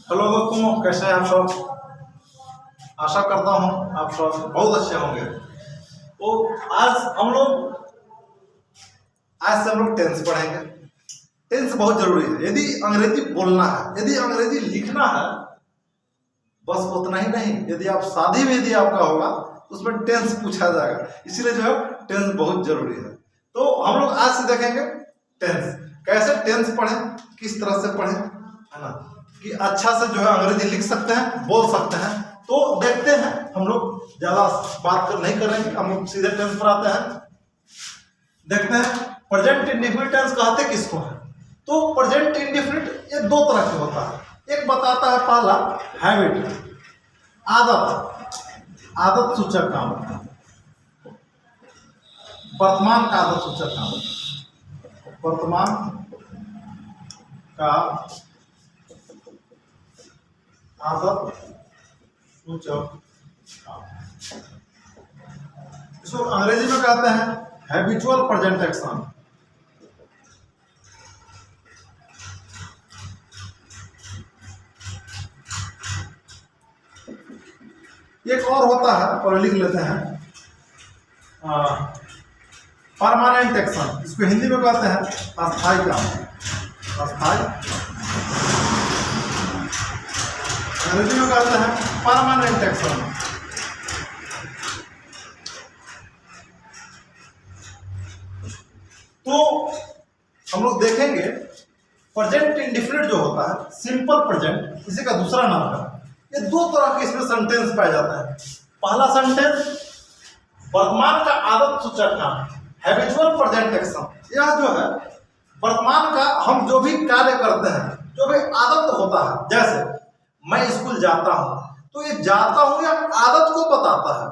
Hello दोस्तों, कैसे हैं आप सब। आशा करता हूं आप सब बहुत अच्छे होंगे। तो आज से हम लोग टेंस पढ़ेंगे। टेंस बहुत जरूरी है। यदि अंग्रेजी बोलना है, यदि अंग्रेजी लिखना है, बस उतना ही नहीं, यदि आप शादी में यदि आपका होगा उसमें टेंस पूछा जाएगा। इसीलिए जो है टेंस बहुत जरूरी है। तो हम लोग आज से देखेंगे टेंस, कैसे टेंस पढ़ें, किस तरह से पढ़ें, है ना, कि अच्छा से जो है अंग्रेजी लिख सकते हैं, बोल सकते हैं। तो देखते हैं, हम लोग ज्यादा बात नहीं करेंगे, हम लोग सीधे टेंस पर आते हैं। देखते हैं प्रेजेंट इंडेफिनिट टेंस कहते किसको है। तो प्रेजेंट इंडेफिनिट ये दो तरह के होता है। एक बताता है पहला हैबिट, आदत सूचक काम, वर्तमान का आदत सूचक काम, वर्तमान का आदत सूचक काम। इसको अंग्रेजी में कहते हैं हैबिचुअल प्रेजेंट एक्शन। एक और होता है, और लिख लेते हैं परमानेंट एक्शन। इसको हिंदी में कहते हैं अस्थायी काम, अस्थायी, अंग्रेजी में कहते हैं परमानेंट एक्शन। तो हम लोग देखेंगे प्रेजेंट इंडेफिनिट जो होता है, सिंपल प्रेजेंट, इसी का दूसरा नाम है। ये दो तरह के इसमें सेंटेंस पाया जाता है। पहला सेंटेंस वर्तमान का आदत सूचक काम, हैबिचुअल प्रेजेंट एक्शन। यह जो है वर्तमान का हम जो भी कार्य करते हैं, जो भी आदत होता है, जैसे मैं स्कूल जाता हूं, तो ये जाता हूं या आदत को बताता है।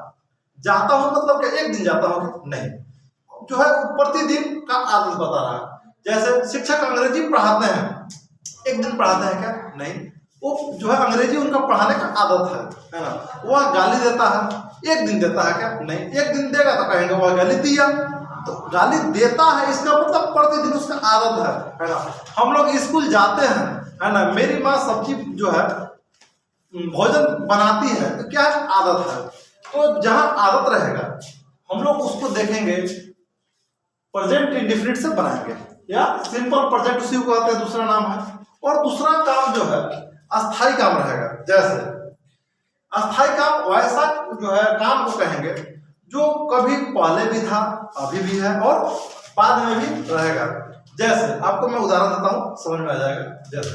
जाता हूं मतलब क्या एक दिन जाता हूं, नहीं, जो है प्रतिदिन का आदत बता रहा है। जैसे शिक्षक अंग्रेजी पढ़ाते हैं, एक दिन पढ़ाते हैं क्या, नहीं, वो जो है अंग्रेजी उनका पढ़ाने का आदत है ना। वह गाली देता है, एक दिन देता है क्या, नहीं, एक दिन देगा तो कहेंगे वह गाली दिया। तो गाली देता है इसका मतलब प्रतिदिन उसका आदत है ना। हम लोग स्कूल जाते हैं, है ना, मेरी माँ सब्जी जो है भोजन बनाती है, तो क्या है, आदत है। तो जहां आदत रहेगा हम लोग उसको देखेंगे प्रेजेंट इंडेफिनिट से बनाएंगे, या सिंपल प्रेजेंट उसी को कहते हैं, दूसरा नाम है। और दूसरा काम जो है अस्थायी काम रहेगा। जैसे अस्थायी काम वैसा जो है काम को कहेंगे जो कभी पहले भी था, अभी भी है और बाद में भी रहेगा। जैसे आपको मैं उदाहरण देता हूं, समझ में आ जाएगा। जैसे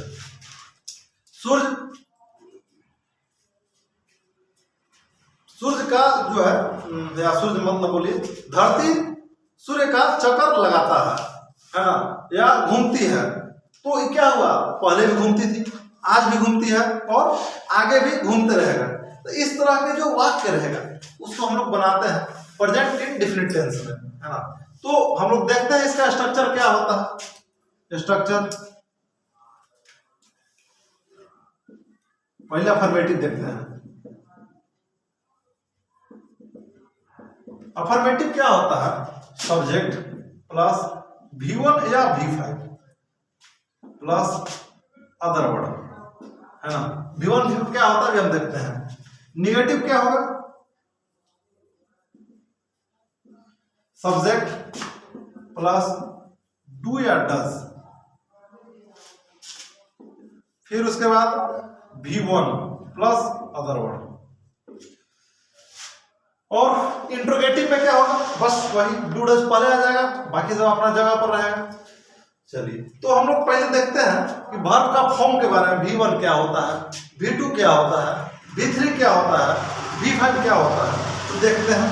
सूर्य का जो है, या सूर्य मत न बोलिए, धरती सूर्य का चक्कर लगाता है ना, या घूमती है। तो ये क्या हुआ, पहले भी घूमती थी, आज भी घूमती है और आगे भी घूमते रहेगा। तो इस तरह के जो वाक्य रहेगा उसको हम लोग बनाते हैं प्रेजेंट इंडेफिनिट टेंस में, है ना। तो हम लोग देखते हैं इसका स्ट्रक्चर क्या होता है। स्ट्रक्चर पहले अफर्मेटिव देखते हैं। अफर्मेटिव क्या होता है, सब्जेक्ट प्लस V1 या V5 प्लस अदर वर्ड, है ना। V1 V2 क्या होता है हम देखते हैं। निगेटिव क्या होगा, सब्जेक्ट प्लस डू या डज, फिर उसके बाद V1 प्लस अदर वर्ड। और इंट्रोगेटिव में क्या होगा, बस वही डू डज पहले आ जाएगा, बाकी सब अपना जगह पर रहेगा। चलिए, तो हम लोग पहले देखते हैं कि वर्ब का फॉर्म के बारे में। V1 क्या होता है, V2 क्या होता है, V3 क्या होता है, V5 क्या होता है। तो देखते हैं।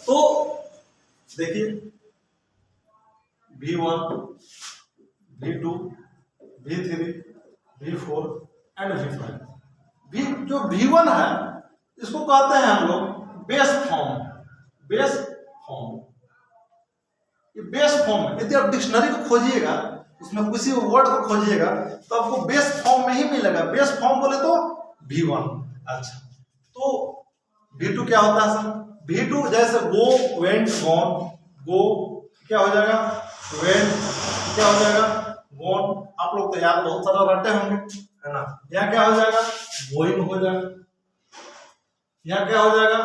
तो देखिए V1, V2, V3, V4 and V5। जो V1 है इसको कहते हैं हम लोग बेस फॉर्म। बेस फॉर्म, ये बेस फॉर्म, यदि आप डिक्शनरी को खोजिएगा, उसमें किसी वर्ड को खोजिएगा तो आपको बेस फॉर्म में ही मिलेगा। बेस फॉर्म बोले तो V1। अच्छा, तो V2 क्या होता है सर, V2 जैसे गो, वेंट, गॉन। गो क्या हो जाएगा, वेंट क्या हो जाएगा, गॉन। आप लोग तो याद बहुत सारा रटे होंगे, है ना। यहाँ क्या हो जाएगा, गोइंग हो जाएगा, यहाँ क्या हो जाएगा,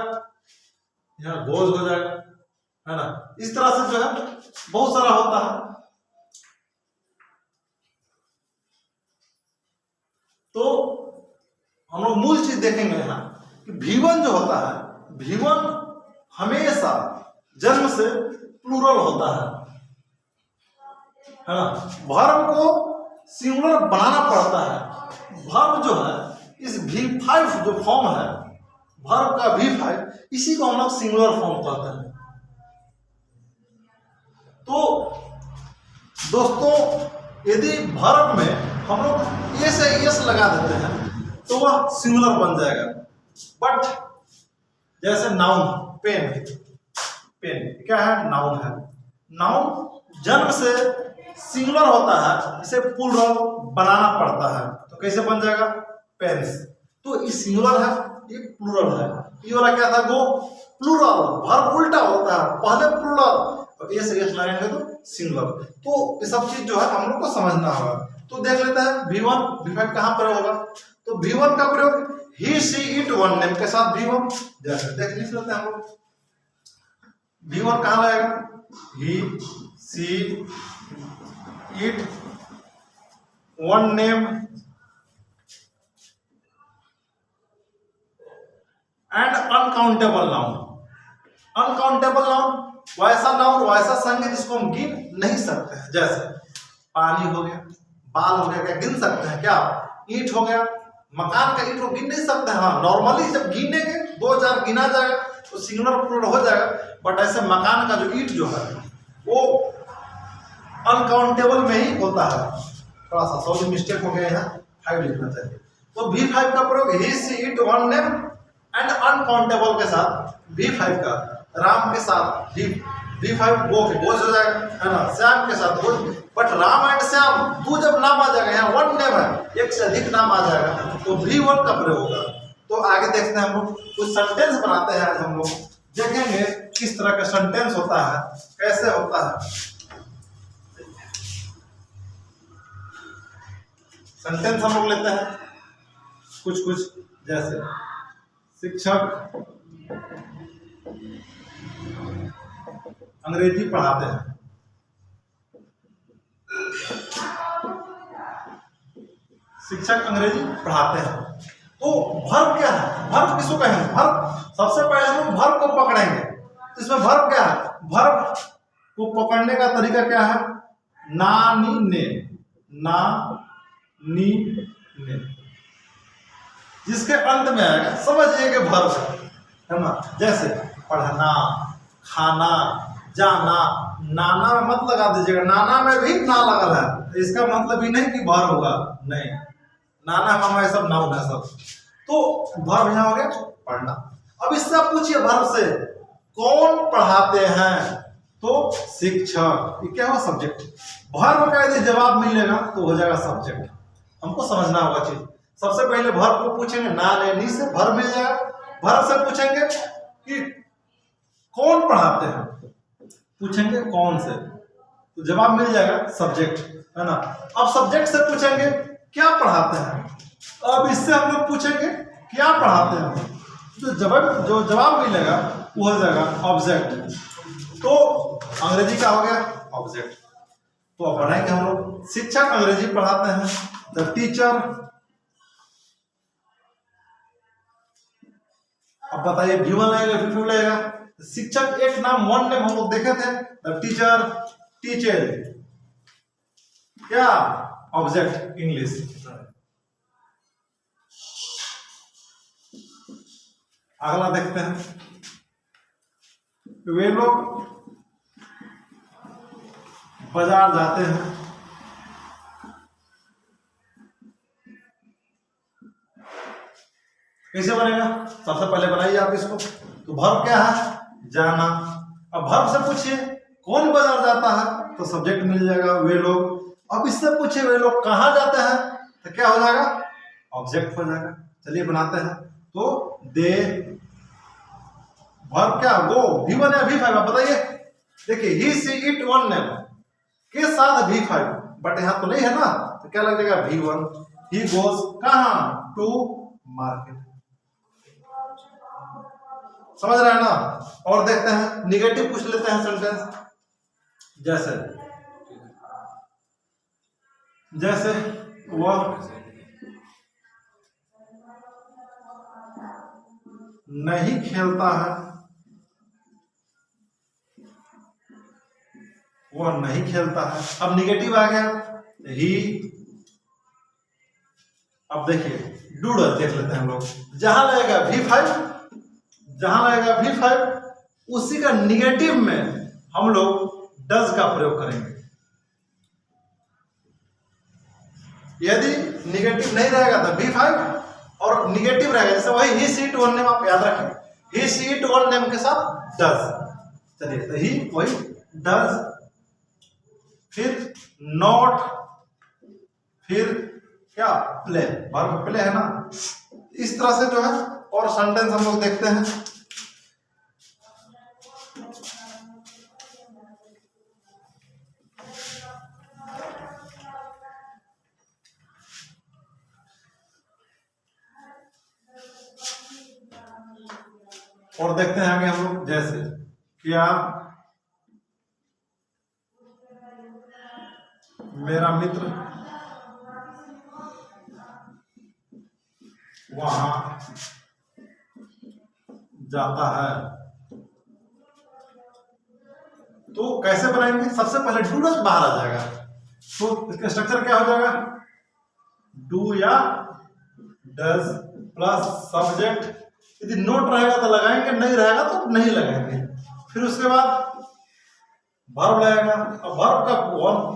यहाँ गोज हो जाएगा, है ना। इस तरह से जो है बहुत सारा होता है। तो हम लोग मूल चीज देखेंगे यहाँ कि V1 जो होता है, V1 हमेशा जन्म से प्लूरल होता है ना। वर्ब को सिंगुलर बनाना पड़ता है। वर्ब जो है इस V5 जो फॉर्म है वर्ब का V5, इसी को हम लोग सिंगुलर फॉर्म कहते हैं। तो दोस्तों यदि वर्ब में हम लोग ए से एस लगा देते हैं तो वह सिंगुलर बन जाएगा। बट जैसे नाउन पेन, पेन क्या है, नाउन है। नाउन जन्म से सिंगुलर होता है, इसे प्लूरल बनाना पड़ता है। तो कैसे बन जाएगा, पेन्स। तो ये सिंगुलर है, ये प्लूरल है। ये वाला क्या था, गो, प्लूरल। वर्ब उल्टा होता है, पहले प्लूरल और ए से एस लगाएंगे तो सिंगुलर। तो ये सब चीज जो है हम लोग को समझना होगा। तो देख लेते हैं V1 V5 कहाँ पर होगा। तो V1 का प्रयोग he she it one name के साथ V1, जैसे देख लिख लेते हैं हम लोग। V1 कहाँ लगेगा, he she it one name and uncountable noun. Uncountable noun वैसा नाउन, वैसा संज्ञा जिसको हम गिन नहीं सकते हैं। जैसे पानी हो गया, बाल हो गया, क्या गिन सकते हैं क्या। ईंट हो गया, मकान का ईंट को गिन नहीं सकते हैं। हाँ, नॉर्मली जब गिनेंगे 2-4 गिना जाएगा तो सिंगुलर प्लूरल हो जाएगा। बट ऐसे मकान का जो ईंट जो है वो अनकाउंटेबल में ही होता है। थोड़ा सा सॉरी मिस्टेक हो गया, यहाँ 5 लिखना चाहिए। तो V5 का प्रयोग he she it one name and uncountable के साथ, V5 का राम के साथ V5 गो के गोज हो जाएगा, है ना। श्याम के साथ goes. But Ram and Shyam 2 जब नाम आ जाएगा, यहाँ 1 नेम है, एक से अधिक नाम आ जाएगा, तो V1 का प्रयोग होगा। तो आगे देखते हैं हम लोग कुछ सेंटेंस बनाते हैं। आज हम लोग देखेंगे किस तरह का सेंटेंस होता है, कैसे होता है। सेंटेंस हम लोग लेते हैं कुछ जैसे शिक्षक अंग्रेजी पढ़ाते हैं। शिक्षक अंग्रेजी पढ़ाते हैं। तो वर्ब क्या है, वर्ब किसको कहेंगे, वर्ब सबसे पहले हम लोग वर्ब को पकड़ेंगे। तो इसमें वर्ब क्या है, वर्ब को पकड़ने का तरीका क्या है, ना नी ने, ना नी ने, जिसके अंत में आएगा समझिए कि वर्ब है ना। जैसे पढ़ना, खाना, जाना, नाना में मत लगा दीजिएगा, नाना में भी ना लगल है, इसका मतलब ही नहीं कि वर्ब होगा, नहीं। नाना मामा ये सब नाउन है सब। तो वर्ब यहाँ हो गया पढ़ना। अब इससे आप पूछिए वर्ब से कौन पढ़ाते हैं, तो शिक्षक। ये क्या हुआ, सब्जेक्ट। वर्ब का यदि जवाब मिलेगा तो हो जाएगा सब्जेक्ट। हमको समझना होगा चीज। सबसे पहले वर्ब को पूछेंगे, ना ने नी से वर्ब मिल जाएगा। वर्ब से पूछेंगे कि कौन पढ़ाते हैं, पूछेंगे कौन से, तो जवाब मिल जाएगा सब्जेक्ट, है ना। अब सब्जेक्ट से पूछेंगे क्या पढ़ाते हैं, अब इससे हम लोग पूछेंगे क्या पढ़ाते हैं, तो जो जवाब मिलेगा वो हो जाएगा ऑब्जेक्ट। तो अंग्रेजी का हो गया ऑब्जेक्ट। तो अब बनाएंगे हम लोग, शिक्षक अंग्रेजी पढ़ाते हैं, द टीचर। अब बताइए V1 लगेगा V2 लगेगा। शिक्षक एक नाम, 1 नेम हम लोग देखे थे, द टीचर टीचर, क्या ऑब्जेक्ट इंग्लिश। अगला देखते हैं, वे लोग बाजार जाते हैं। कैसे बनेगा, सबसे पहले बनाइए आप इसको। तो वर्ब क्या है, जाना। अब वर्ब से पूछिए कौन बाजार जाता है, तो सब्जेक्ट मिल जाएगा वे लोग। अब इससे पूछिए वे लोग कहाँ जाते हैं, तो क्या हो जाएगा, ऑब्जेक्ट हो जाएगा। चलिए बनाते हैं। तो दे, वर्ब क्या, गो, V1 या V5 आप बताइए। देखिए ही सी इट वन नेम के साथ V5, बट यहाँ तो नहीं है ना, तो क्या लग जाएगा V1। ही गोज कहाँ, टू मार्केट। समझ रहे हैं ना। और देखते हैं निगेटिव पूछ लेते हैं सेंटेंस। जैसे वह नहीं खेलता है, वह नहीं खेलता है। अब निगेटिव आ गया ही। अब देखिए डूडल देख लेते हैं हम लोग। जहां लगेगा V5 उसी का निगेटिव में हम लोग डज का प्रयोग करेंगे। यदि निगेटिव नहीं रहेगा तो V5 और निगेटिव रहेगा, जैसे वही ही सी इट वन नेम, आप याद रखें ही सी इट वन नेम के साथ डज। चलिए तो ही वही डज, फिर नॉट, फिर क्या प्ले, वर्ब प्ले है ना। इस तरह से जो है और सेंटेंस हम लोग देखते हैं। और देखते हैं आगे हम लोग। जैसे क्या मेरा मित्र वहां जाता है, तो कैसे बनाएंगे। सबसे पहले डू डज बाहर आ जाएगा, तो इसका स्ट्रक्चर क्या हो जाएगा, डू या डज प्लस सब्जेक्ट। यदि नोट रहेगा तो लगाएंगे, नहीं रहेगा तो नहीं लगाएंगे। फिर उसके बाद वर्ब लगेगा। अब वर्ब का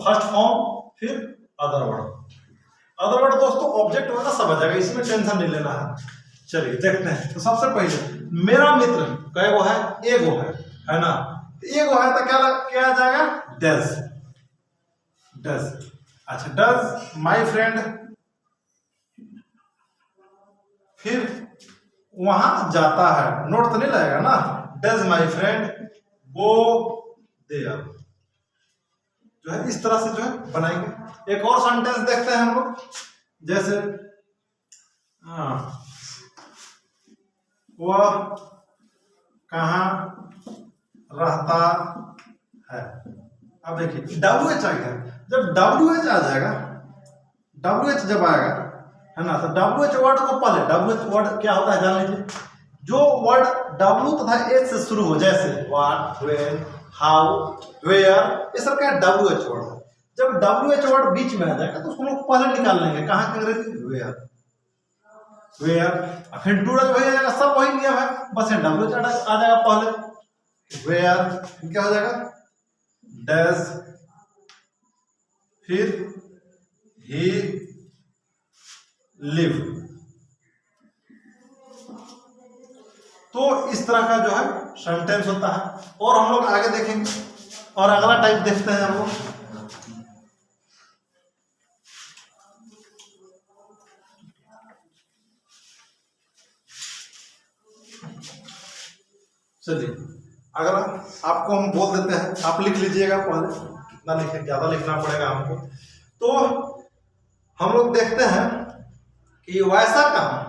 फर्स्ट फॉर्म, फिर अदर वर्ड दोस्तों ऑब्जेक्ट वगैरह सब आ जाएगा, इसमें टेंशन नहीं लेना है। चलिए देखते हैं। तो सबसे पहले मेरा मित्र कई वो है, एगो है ना। एगो है तो क्या आ जाएगा, डज। अच्छा डज माय फ्रेंड, फिर वहां जाता है, नोट तो नहीं लगेगा ना। Does my friend go there, जो है इस तरह से जो है बनाएंगे। एक और सेंटेंस देखते हैं हम लोग। जैसे वह कहाँ रहता है। अब देखिए WH आ गया। जब WH आ जाएगा, WH जब आएगा है ना, तो WH वर्ड को पहले, WH वर्ड क्या होता है जान लीजिए। जो वर्ड W तथा H से शुरू हो, जैसे व्हाट, व्हेन, हाउ, वेयर, ये सब क्या WH वर्ड है। जब WH वर्ड बीच में आ जाएगा तो उसको लोग पहले निकाल लेंगे। कहाँ के अंग्रेजी, वेयर। फिर डू डज वही आ जाएगा, सब वही नियम है, बस ये WH आ जाएगा पहले। वेयर क्या हो जाएगा, डज, फिर ही लिव। तो इस तरह का जो है सेंटेंस होता है। और हम लोग आगे देखेंगे और अगला टाइप देखते हैं हम लोग। चलिए अगर आपको हम बोल देते हैं, आप लिख लीजिएगा पहले, कितना लिखें, ज्यादा लिखना पड़ेगा हमको। तो हम लोग देखते हैं कि वैसा काम,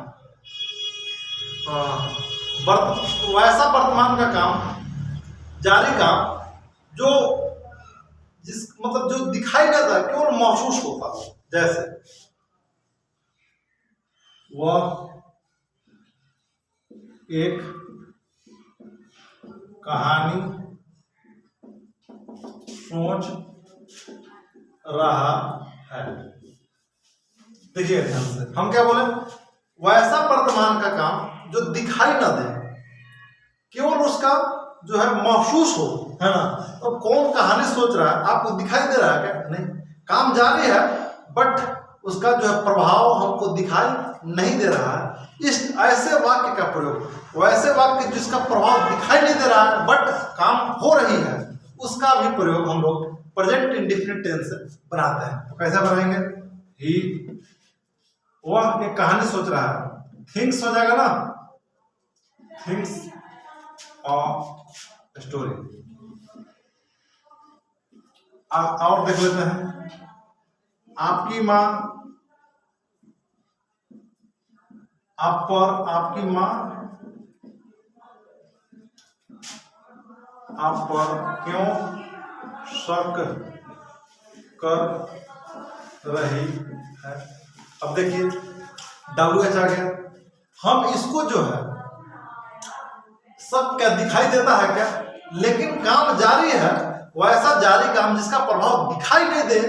वैसा वर्तमान का काम, जारी काम, जो जिस मतलब जो दिखाई नहीं देता, केवल महसूस होता है। जैसे वह एक कहानी सोच रहा है। देखिए ध्यान से, हम क्या बोले, वैसा वर्तमान का काम जो दिखाई ना दे, केवल उसका जो है महसूस हो, है ना। तो कौन कहानी सोच रहा है, आपको दिखाई दे रहा है क्या, नहीं, काम जारी है बट उसका जो है प्रभाव हमको दिखाई नहीं दे रहा है। इस ऐसे वाक्य का प्रयोग, वैसे वाक्य जिसका प्रभाव दिखाई नहीं दे रहा है बट काम हो रही है, उसका भी प्रयोग हम लोग प्रेजेंट इंडेफिनिट टेंस से बनाते हैं। तो कैसे बनाएंगे, ही, वह एक कहानी सोच रहा है, थिंक्स हो जाएगा ना, थिंक्स अ स्टोरी। और देख लेते हैं, आपकी माँ, आप पर आपकी माँ आप पर क्यों शक कर रही है। अब देखिए WH आ गया। हम इसको जो है सब क्या दिखाई देता है क्या, लेकिन काम जारी है, वैसा जारी काम जिसका प्रभाव दिखाई नहीं दे,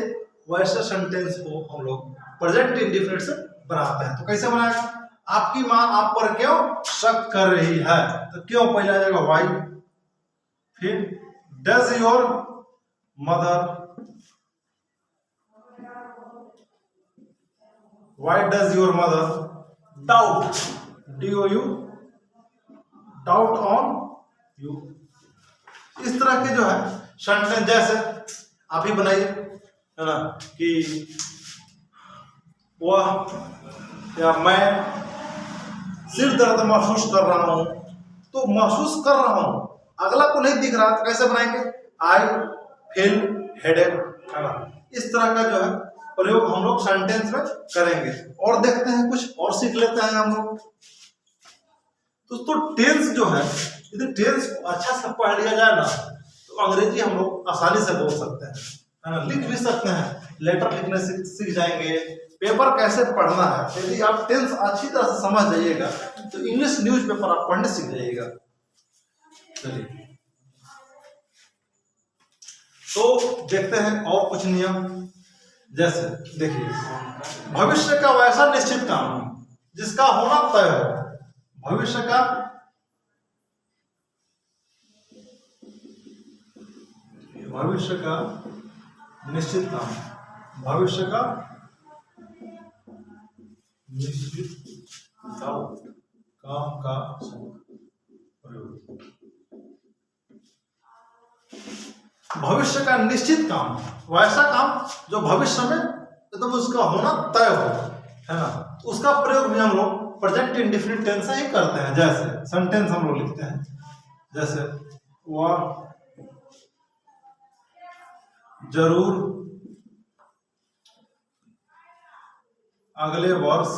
वैसे सेंटेंस को हम लोग प्रेजेंट इंडेफिनिट से बनाते हैं। तो कैसे बनाएगा, आपकी माँ आप पर क्यों शक कर रही है, तो क्यों पहले आ जाएगा वाई, फिर does your mother, why does your mother doubt, DOU doubt on you. इस तरह के जो है सेंटेंस, जैसे आप ही बनाइए है ना कि वह या मैं सिर दर्द महसूस कर रहा हूं, तो महसूस कर रहा हूं अगला को नहीं दिख रहा, तो कैसे बनाएंगे, आई फील हेडेक, है ना। इस तरह का जो है प्रयोग हम लोग सेंटेंस में करेंगे। और देखते हैं कुछ और सीख लेते हैं हम लोग। तो टेंस जो है, यदि टेंस को अच्छा से पढ़ लिया जाए ना, तो अंग्रेजी हम लोग आसानी से बोल सकते हैं, है ना, लिख भी सकते हैं, लेटर लिखने सीख जाएंगे, पेपर कैसे पढ़ना है। यदि आप टेंस अच्छी तरह से समझ जाइएगा तो इंग्लिश न्यूज़पेपर आप पढ़ने सीख जाइएगा। चलिए तो देखते हैं और कुछ नियम। जैसे देखिए, भविष्य का वैसा निश्चित काम जिसका होना तय हो, भविष्य का निश्चित काम, भविष्य का निश्चित काम का प्रयोग। भविष्य का निश्चित काम, वैसा काम जो भविष्य में एकदम उसका होना तय हो, है ना, तो उसका प्रयोग भी हम लोग प्रेजेंट इंडेफिनिट टेंस से ही करते हैं। जैसे सेंटेंस हम लोग लिखते हैं, जैसे वह जरूर अगले वर्ष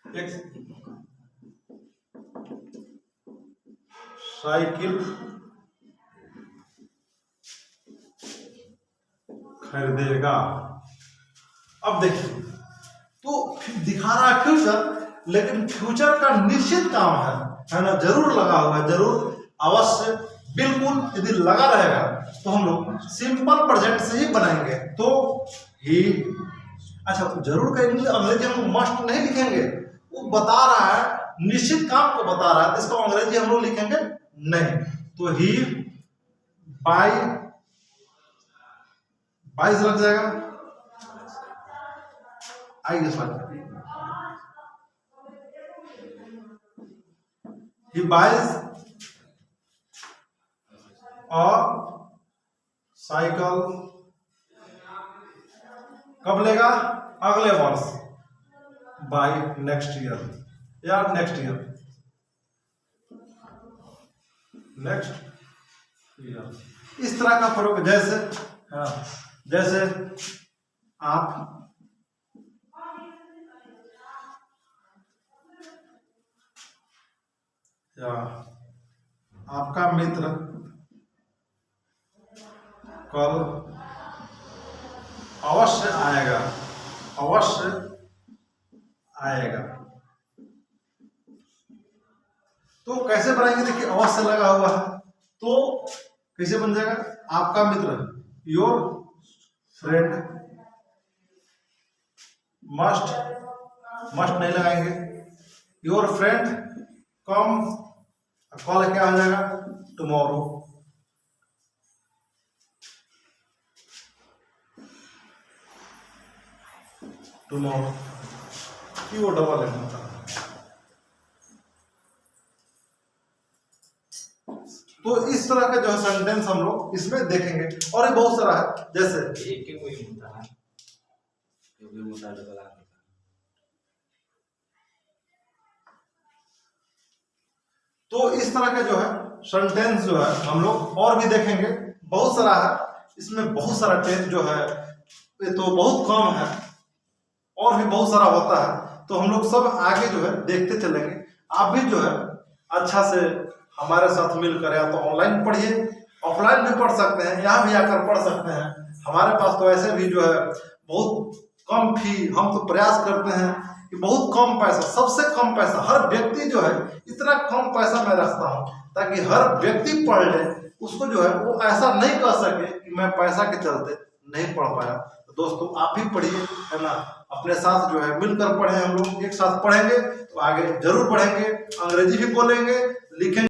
एक साइकिल खरीदेगा। अब देखिए, तो दिखा रहा है फ्यूचर, लेकिन फ्यूचर का निश्चित काम है ना, जरूर लगा हुआ है, जरूर, अवश्य, बिल्कुल, यदि लगा रहेगा तो हम लोग सिंपल प्रेजेंट से ही बनाएंगे। तो ही, अच्छा, जरूर का अंग्रेजी हम लोग मस्ट नहीं लिखेंगे, वो बता रहा है निश्चित काम को बता रहा है, तो इसको अंग्रेजी हम लोग लिखेंगे नहीं। तो ही बाई से लग जाएगा, आई के साथ ही बाइज और साइकिल कब लेगा, अगले वर्ष, बाय नेक्स्ट ईयर, या नेक्स्ट ईयर, इस तरह का प्रयोग। जैसे आप या आपका मित्र कल अवश्य आएगा, अवश्य आएगा। तो कैसे बनाएंगे, देखिए अवश्य लगा हुआ है, तो कैसे बन जाएगा, आपका मित्र, योर फ्रेंड मस्ट नहीं लगाएंगे, योर फ्रेंड कम, कल क्या आ जाएगा, टुमारो, टुमारो, वो डबल है। तो इस तरह का जो है सेंटेंस हम लोग इसमें देखेंगे, और ये बहुत सारा है। जैसे एक के कोई होता है क्योंकि मोटा डबल आ, तो इस तरह के जो है सेंटेंस जो है हम लोग और भी देखेंगे, बहुत सारा है, इसमें बहुत सारा टेस्ट जो है ये तो बहुत कम है, और भी बहुत सारा होता है। तो हम लोग सब आगे जो है देखते चलेंगे। आप भी जो है अच्छा से हमारे साथ मिलकर या तो ऑनलाइन पढ़िए, ऑफलाइन भी पढ़ सकते हैं, यहाँ भी आकर पढ़ सकते हैं। हमारे पास तो ऐसे भी जो है बहुत कम फी, हम तो प्रयास करते हैं कि बहुत कम पैसा, सबसे कम पैसा, हर व्यक्ति जो है इतना कम पैसा मैं रखता हूँ ताकि हर व्यक्ति पढ़ ले, उसको जो है वो ऐसा नहीं कह सके कि मैं पैसा के चलते नहीं पढ़ पाया। तो दोस्तों आप भी पढ़िए, है ना, अपने साथ जो है मिलकर पढ़ें, हम लोग एक साथ पढ़ेंगे तो आगे जरूर बढ़ेंगे, अंग्रेजी भी बोलेंगे, लिखेंगे।